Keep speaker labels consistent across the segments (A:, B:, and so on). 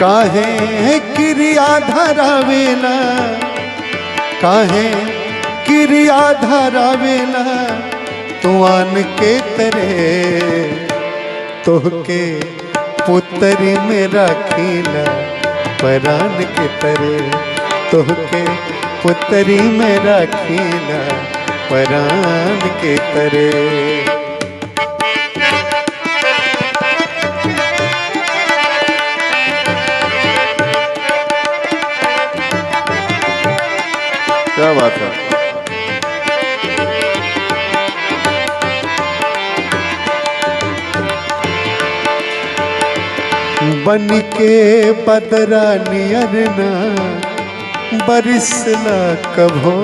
A: काहे क्रिया धरावेला, काहे क्रिया धरावेला, तुआन के तरे तोहके पुतरी में राखीला परान के तरे, तोहके पुतरी में राखीला परान के तरे। क्या बात है। बन के बदरा नियर ना बरिसला कभो,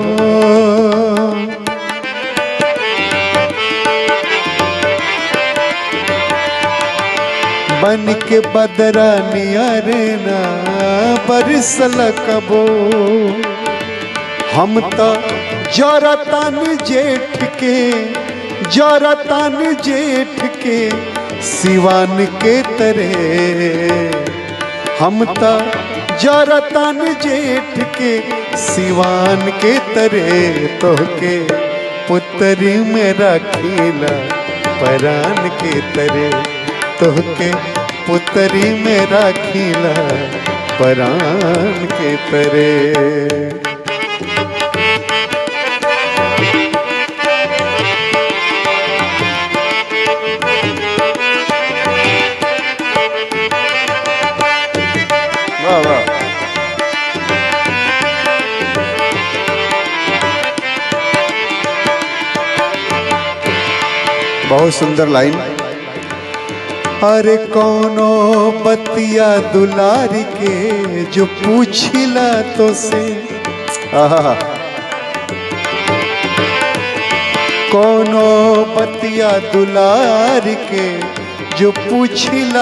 A: बन के बदरा नियर ना बरिसला कभो। हम तो जरतन जेठ के, जरतन जेठ के सिवान के तरे, हम तो जरतन जेठ के सिवान के तरे, तोहके पुतरी में राखीला परान के तरे, तोहके पुतरी में राखीला परान के तरे। बहुत सुंदर लाइन। अरे कौनो बतिया दुलारी के जो पूछिला तो से, कौनो बतिया दुलारी के जो पूछिला